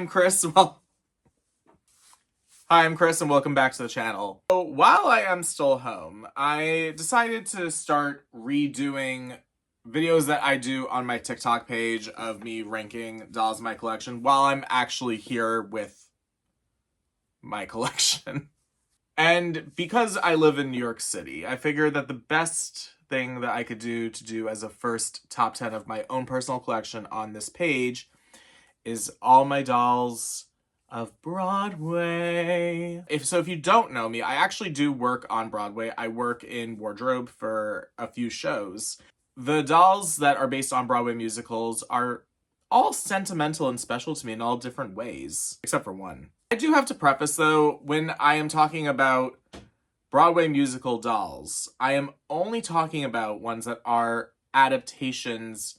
I'm Chris. Hi, I'm Chris, and welcome back to the channel. So, while I am still home, I decided to start redoing videos that I do on my TikTok page of me ranking dolls in my collection while I'm actually here with my collection. And because I live in New York City, I figured that the best thing that I could do as a first top 10 of my own personal collection on this page is all my dolls of Broadway. If you don't know me, I actually do work on Broadway. I work in wardrobe for a few shows. The dolls that are based on Broadway musicals are all sentimental and special to me in all different ways, except for one. I do have to preface though, when I am talking about Broadway musical dolls, I am only talking about ones that are adaptations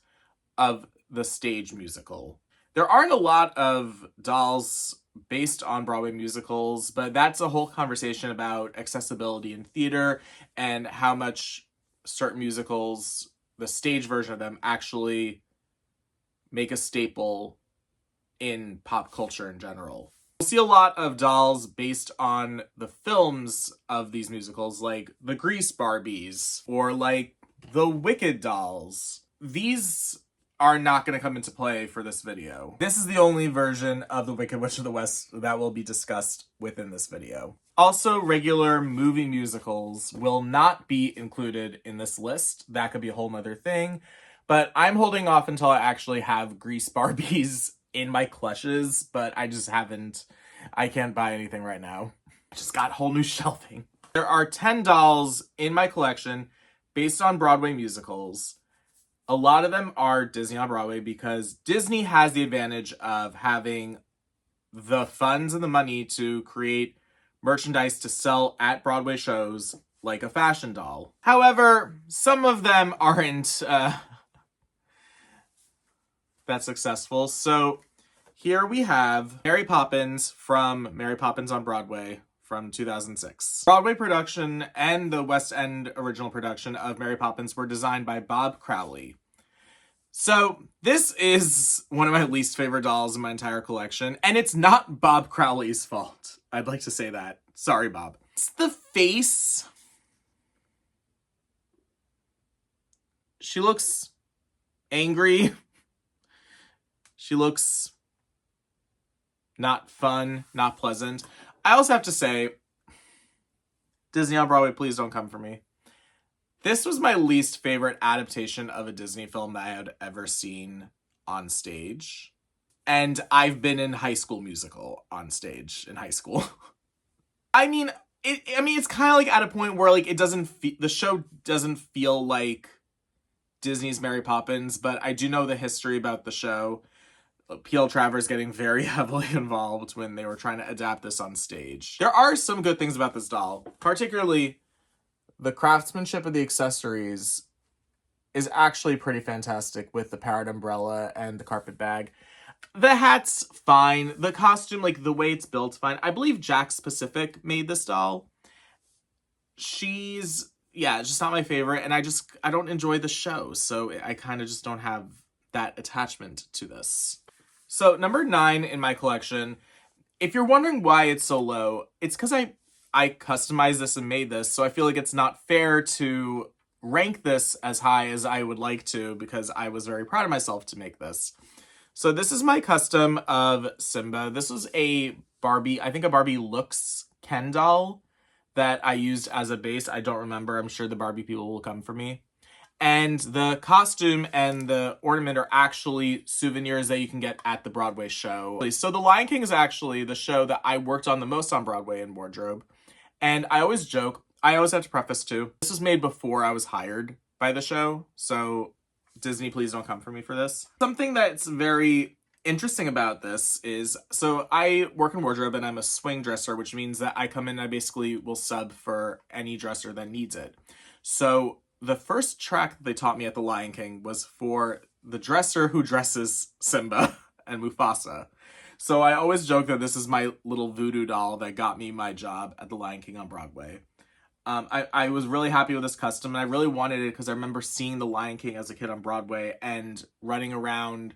of the stage musical. There aren't a lot of dolls based on Broadway musicals, but that's a whole conversation about accessibility in theater and how much certain musicals, the stage version of them, actually make a staple in pop culture in general. You'll see a lot of dolls based on the films of these musicals, like the Grease Barbies or like the Wicked dolls. These are not going to come into play for this video. This is the only version of the Wicked Witch of the West that will be discussed within this video. Also, regular movie musicals will not be included in this list. That could be a whole nother thing, but I'm holding off until I actually have Grease Barbies in my clutches, but I can't buy anything right now. Just got whole new shelving. There are 10 dolls in my collection based on Broadway musicals. A lot of them are Disney on Broadway because Disney has the advantage of having the funds and the money to create merchandise to sell at Broadway shows, like a fashion doll. However, some of them aren't that successful. So here we have Mary Poppins from Mary Poppins on Broadway from 2006. Broadway production and the West End original production of Mary Poppins were designed by Bob Crowley. So this is one of my least favorite dolls in my entire collection, and it's not Bob Crowley's fault. I'd like to say that. Sorry, Bob. It's the face. She looks angry. She looks not fun, not pleasant. I also have to say, Disney on Broadway, please don't come for me. This was my least favorite adaptation of a Disney film that I had ever seen on stage. And I've been in High School Musical on stage in high school. It's kind of like at a point where like the show doesn't feel like Disney's Mary Poppins, but I do know the history about the show. P.L. Travers getting very heavily involved when they were trying to adapt this on stage. There are some good things about this doll, particularly the craftsmanship of the accessories is actually pretty fantastic with the parrot umbrella and the carpet bag. The hat's fine. The costume, like the way it's built, fine. I believe Jack's Pacific made this doll. It's just not my favorite, and I don't enjoy the show, so I kind of just don't have that attachment to this. So number 9 in my collection, if you're wondering why it's so low, it's because I customized this and made this, so I feel like it's not fair to rank this as high as I would like to because I was very proud of myself to make this. So this is my custom of Simba. This was a Barbie Looks Ken doll that I used as a base. I don't remember. I'm sure the Barbie people will come for me. And the costume and the ornament are actually souvenirs that you can get at the Broadway show. So The Lion King is actually the show that I worked on the most on Broadway in wardrobe. And I always joke, I always have to preface too, this was made before I was hired by the show. So Disney, please don't come for me for this. Something that's very interesting about this is, so I work in wardrobe and I'm a swing dresser, which means that I come in and I basically will sub for any dresser that needs it. So the first track that they taught me at The Lion King was for the dresser who dresses Simba and Mufasa. So I always joke that this is my little voodoo doll that got me my job at The Lion King on Broadway. I was really happy with this custom, and I really wanted it because I remember seeing The Lion King as a kid on Broadway and running around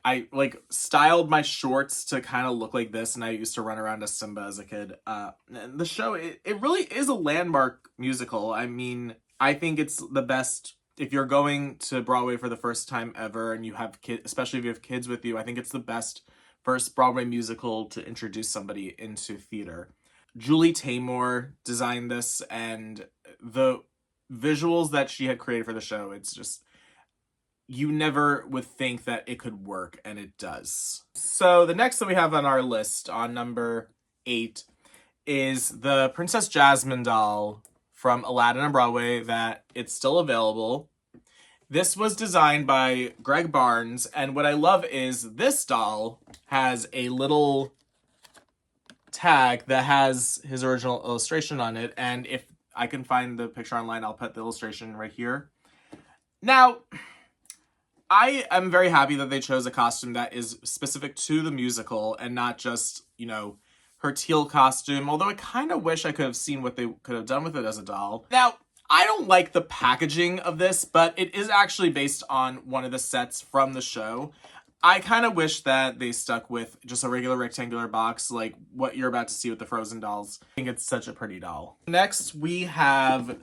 I like styled my shorts to kind of look like this, and I used to run around as Simba as a kid. And the show, it really is a landmark musical. I mean, I think it's the best if you're going to Broadway for the first time ever and you have kids, especially if you have kids with you. I think it's the best first Broadway musical to introduce somebody into theater. Julie Taymor designed this, and the visuals that she had created for the show, it's just, you never would think that it could work, and it does. So the next that we have on our list, on number 8, is the Princess Jasmine doll from Aladdin on Broadway, that it's still available. This was designed by Greg Barnes, and what I love is this doll has a little tag that has his original illustration on it, and if I can find the picture online, I'll put the illustration right here. Now, I am very happy that they chose a costume that is specific to the musical and not just, you know, her teal costume, although I kind of wish I could have seen what they could have done with it as a doll. Now, I don't like the packaging of this, but it is actually based on one of the sets from the show. I kind of wish that they stuck with just a regular rectangular box like what you're about to see with the Frozen dolls. I think it's such a pretty doll. Next, we have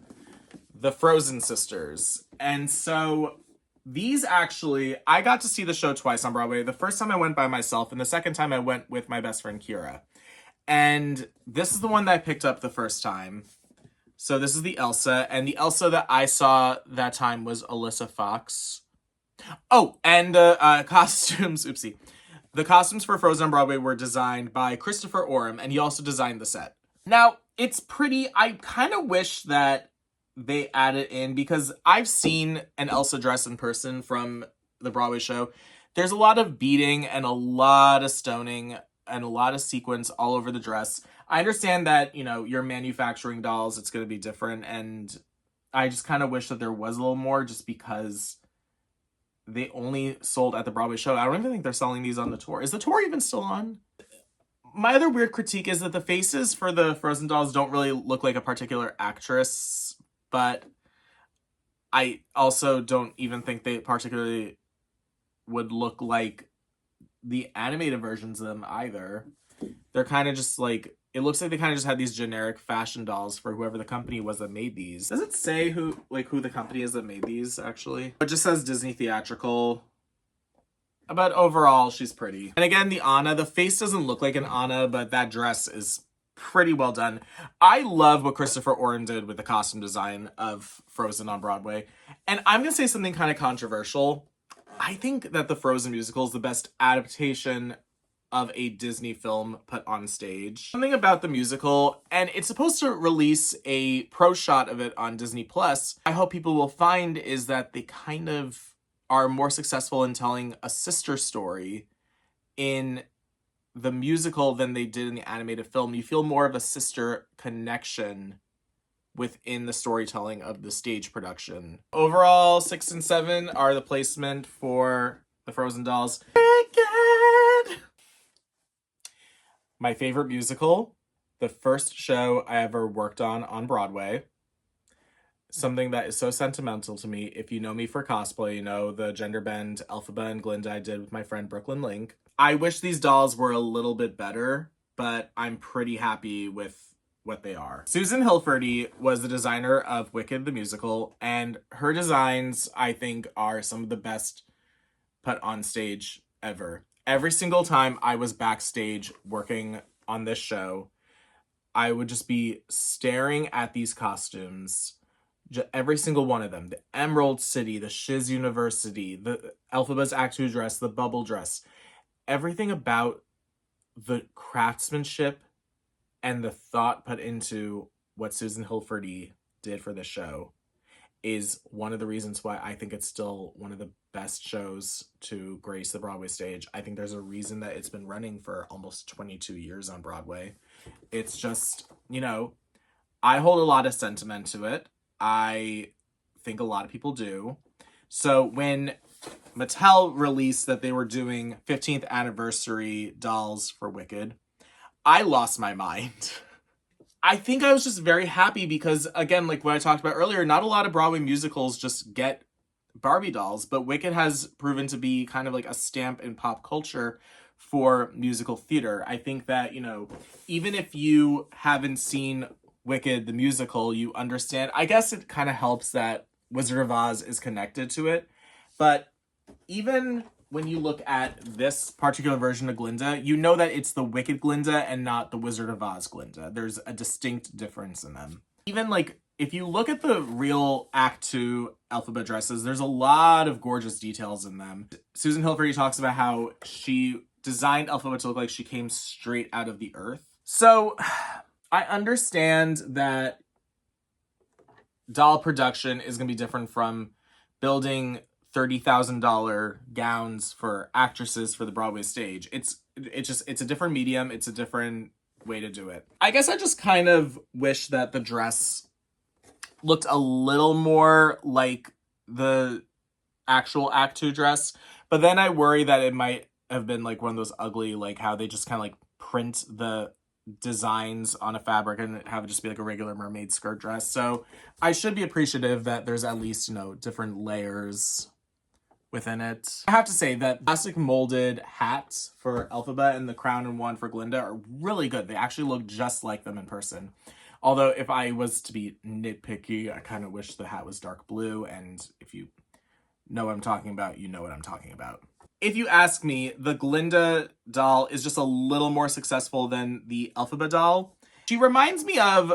the Frozen sisters. And so these actually, I got to see the show twice on Broadway. The first time I went by myself, and the second time I went with my best friend Kira. And this is the one that I picked up the first time. So this is the Elsa, and the Elsa that I saw that time was Alyssa Fox. Oh, and the costumes, oopsie. The costumes for Frozen on Broadway were designed by Christopher Oram, and he also designed the set. Now, it's pretty, I kind of wish that they added in, because I've seen an Elsa dress in person from the Broadway show. There's a lot of beading and a lot of stoning and a lot of sequins all over the dress. I understand that, you know, you're manufacturing dolls, it's going to be different, and I just kind of wish that there was a little more, just because they only sold at the Broadway show. I don't even think they're selling these on the tour. Is the tour even still on? My other weird critique is that the faces for the Frozen dolls don't really look like a particular actress, but I also don't even think they particularly would look like the animated versions of them either. They're kind of just like, it looks like they kind of just had these generic fashion dolls for whoever the company was that made these. Does it say who the company is that made these, actually? It just says Disney Theatrical. But overall, she's pretty. And again, the Anna, the face doesn't look like an Anna, but that dress is pretty well done. I love what Christopher Oren did with the costume design of Frozen on Broadway. And I'm going to say something kind of controversial. I think that the Frozen musical is the best adaptation of a Disney film put on stage. Something about the musical, and it's supposed to release a pro shot of it on Disney Plus. I hope people will find is that they kind of are more successful in telling a sister story in the musical than they did in the animated film. You feel more of a sister connection within the storytelling of the stage production. Overall, 6 and 7 are the placement for the Frozen dolls. My favorite musical, the first show I ever worked on Broadway. Something that is so sentimental to me. If you know me for cosplay, you know the gender bend Elphaba and Glinda I did with my friend Brooklyn Link. I wish these dolls were a little bit better, but I'm pretty happy with what they are. Susan Hilferty was the designer of Wicked the musical, and her designs, I think, are some of the best put on stage ever. Every single time I was backstage working on this show, I would just be staring at these costumes. Every single one of them. The Emerald City, the Shiz University, the Elphaba's Act 2 dress, the bubble dress. Everything about the craftsmanship and the thought put into what Susan Hilferty did for this show is one of the reasons why I think it's still one of the best shows to grace the Broadway stage. I think there's a reason that it's been running for almost 22 years on Broadway. It's just, you know, I hold a lot of sentiment to it. I think a lot of people do. So when Mattel released that they were doing 15th anniversary dolls for Wicked, I lost my mind. I think I was just very happy because, again, like what I talked about earlier, not a lot of Broadway musicals just get Barbie dolls, but Wicked has proven to be kind of like a stamp in pop culture for musical theater. I think that, you know, even if you haven't seen Wicked the musical, you understand. I guess it kind of helps that Wizard of Oz is connected to it, but even when you look at this particular version of Glinda, you know that it's the Wicked Glinda and not the Wizard of Oz Glinda. There's a distinct difference in them. Even like, if you look at the real Act 2 Elphaba dresses, there's a lot of gorgeous details in them. Susan Hilferty talks about how she designed Elphaba to look like she came straight out of the earth. So I understand that doll production is going to be different from building $30,000 gowns for actresses for the Broadway stage. It's a different medium. It's a different way to do it. I guess I just kind of wish that the dress looked a little more like the actual Act 2 dress, but then I worry that it might have been like one of those ugly, like how they just kind of like print the designs on a fabric and have it just be like a regular mermaid skirt dress. So I should be appreciative that there's at least, you know, different layers within it. I have to say that plastic molded hats for Elphaba and the crown and wand for Glinda are really good. They actually look just like them in person. Although if I was to be nitpicky, I kind of wish the hat was dark blue, and if you know what I'm talking about, you know what I'm talking about. If you ask me, the Glinda doll is just a little more successful than the Elphaba doll. She reminds me of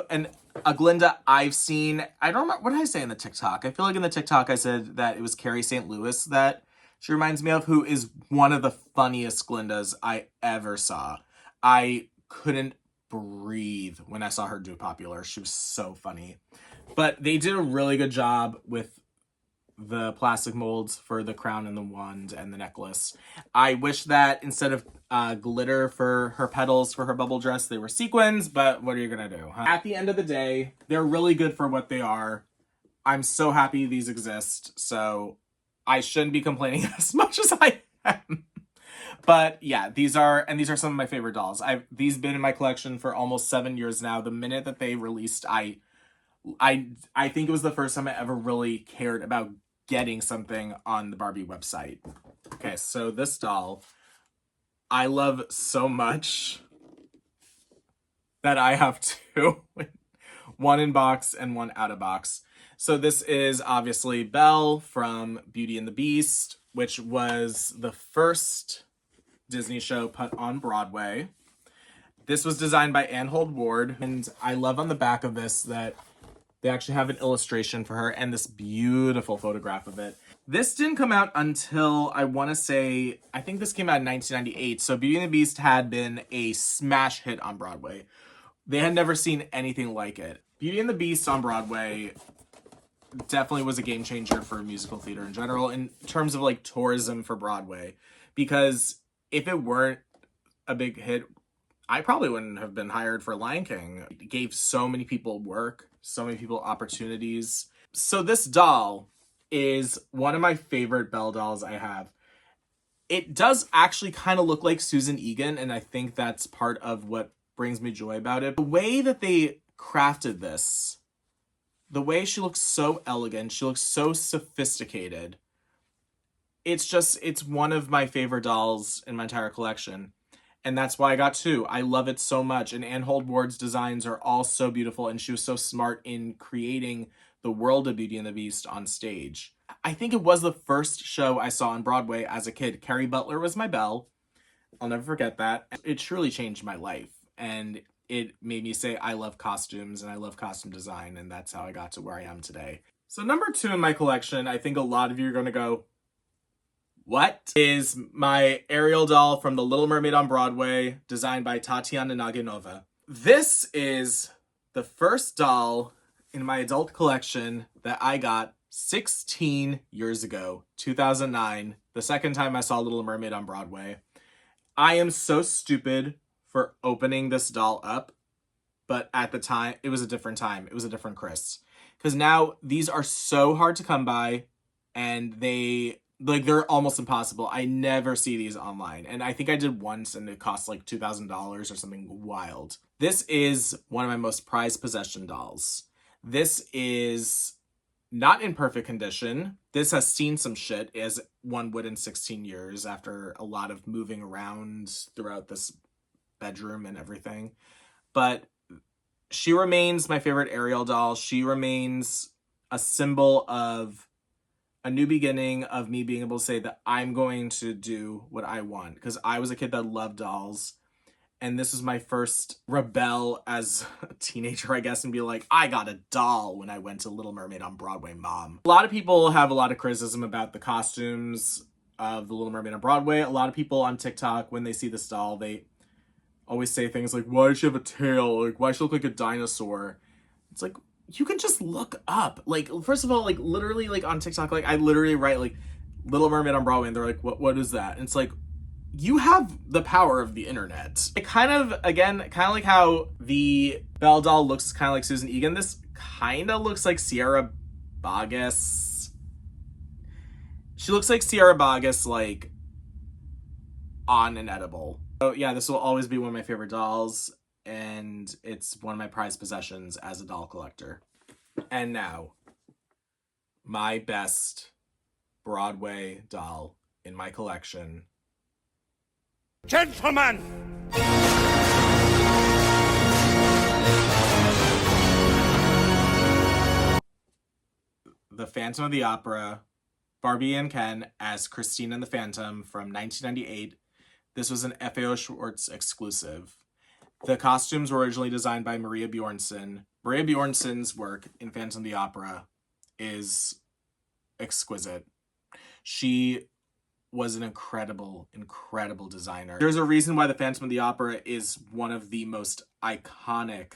a Glinda I've seen. I don't remember, what did I say in the TikTok? I feel like in the TikTok I said that it was Carrie St. Louis that she reminds me of, who is one of the funniest Glindas I ever saw. I couldn't breathe when I saw her do Popular. She was so funny. But they did a really good job with the plastic molds for the crown and the wand and the necklace. I wish that instead of glitter for her petals for her bubble dress, they were sequins, but what are you gonna do, huh? At the end of the day, they're really good for what they are. I'm so happy these exist, so I shouldn't be complaining as much as I am. But yeah, these are some of my favorite dolls. These been in my collection for almost 7 years now. The minute that they released, I think it was the first time I ever really cared about getting something on the Barbie website. Okay, so this doll I love so much that I have two. One in box and one out of box. So this is obviously Belle from Beauty and the Beast, which was the first Disney show put on Broadway. This was designed by Anne Hold Ward, and I love on the back of this that they actually have an illustration for her and this beautiful photograph of it. This didn't come out until, I want to say, I think this came out in 1998. So Beauty and the Beast had been a smash hit on Broadway. They had never seen anything like it. Beauty and the Beast on Broadway definitely was a game changer for musical theater in general in terms of like tourism for Broadway. Because if it weren't a big hit, I probably wouldn't have been hired for Lion King. It gave so many people work, so many people opportunities. So this doll is one of my favorite Belle dolls I have. It does actually kind of look like Susan Egan, and I think that's part of what brings me joy about it. The way that they crafted this, the way she looks so elegant, she looks so sophisticated. It's one of my favorite dolls in my entire collection. And that's why I got two. I love it so much. And Anne Hold Ward's designs are all so beautiful. And she was so smart in creating the world of Beauty and the Beast on stage. I think it was the first show I saw on Broadway as a kid. Carrie Butler was my Belle. I'll never forget that. It truly changed my life. And it made me say, I love costumes and I love costume design. And that's how I got to where I am today. So number 2 in my collection, I think a lot of you are going to go, what? Is my Ariel doll from The Little Mermaid on Broadway, designed by Tatiana Naginova. This is the first doll in my adult collection that I got 16 years ago, 2009, the second time I saw Little Mermaid on Broadway. I am so stupid for opening this doll up, but at the time, it was a different time. It was a different Chris. Because now these are so hard to come by, and they're almost impossible. I never see these online. And I think I did once and it cost like $2,000 or something wild. This is one of my most prized possession dolls. This is not in perfect condition. This has seen some shit, as one would in 16 years after a lot of moving around throughout this bedroom and everything. But she remains my favorite Ariel doll. She remains a symbol of a new beginning, of me being able to say that I'm going to do what I want. Because I was a kid that loved dolls. And this was my first rebel as a teenager, I guess, and be like, I got a doll when I went to Little Mermaid on Broadway, Mom. A lot of people have a lot of criticism about the costumes of the Little Mermaid on Broadway. A lot of people on TikTok, when they see this doll, they always say things like, why does she have a tail? Like, why does she look like a dinosaur? It's like, you can just look up. Like, first of all, like, literally, like, on TikTok, like, I literally write, like, Little Mermaid on Broadway, and they're like, what is that? And it's like, you have the power of the internet. It kind of, again, kind of like how the Belle doll looks kind of like Susan Egan. This kind of looks like Sierra Boggess. She looks like Sierra Boggess, like, on an edible. So yeah, this will always be one of my favorite dolls, and it's one of my prized possessions as a doll collector. And now, my best Broadway doll in my collection. Gentlemen! The Phantom of the Opera, Barbie and Ken as Christine and the Phantom from 1998. This was an FAO Schwartz exclusive. The costumes were originally designed by Maria Bjornsson. Maria Bjornsson's work in Phantom of the Opera is exquisite. She was an incredible, incredible designer. There's a reason why The Phantom of the Opera is one of the most iconic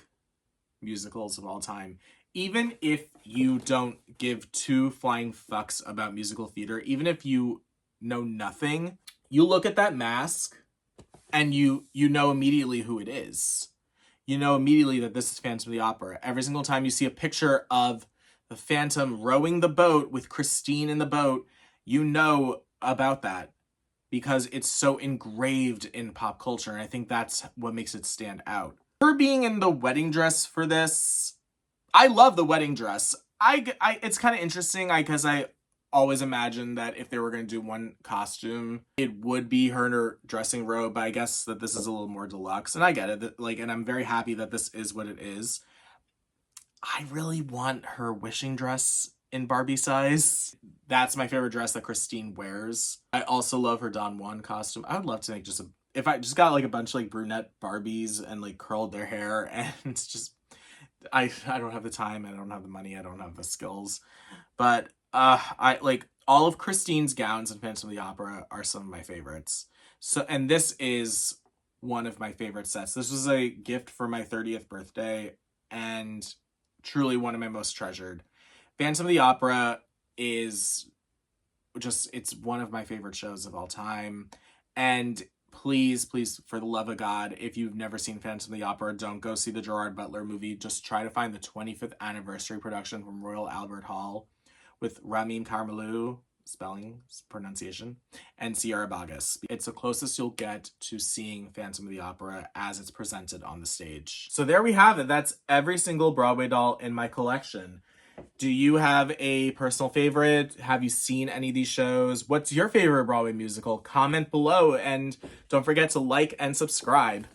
musicals of all time. Even if you don't give two flying fucks about musical theater, even if you know nothing, you look at that mask and you know immediately who it is. You know immediately that this is Phantom of the Opera. Every single time you see a picture of the Phantom rowing the boat with Christine in the boat, you know about that because it's so engraved in pop culture, and I think that's what makes it stand out. Her being in the wedding dress for this, I love the wedding dress. It's kind of interesting because I always imagined that if they were going to do one costume, it would be her in her dressing robe, but I guess that this is a little more deluxe, and I get it. Like, and I'm very happy that this is what it is. I really want her wishing dress in Barbie size. That's my favorite dress that Christine wears. I also love her Don Juan costume. I would love to make if I just got like a bunch of like brunette Barbies and like curled their hair, and just, I don't have the time, I don't have the money, I don't have the skills. But I like all of Christine's gowns in Phantom of the Opera are some of my favorites. So, and this is one of my favorite sets. This was a gift for my 30th birthday, and truly one of my most treasured. Phantom of the Opera is just, it's one of my favorite shows of all time. And please, please, for the love of God, if you've never seen Phantom of the Opera, don't go see the Gerard Butler movie. Just try to find the 25th anniversary production from Royal Albert Hall with Ramin Karimloo, spelling, pronunciation, and Sierra Boggess. It's the closest you'll get to seeing Phantom of the Opera as it's presented on the stage. So there we have it. That's every single Broadway doll in my collection. Do you have a personal favorite? Have you seen any of these shows? What's your favorite Broadway musical? Comment below, and don't forget to like and subscribe.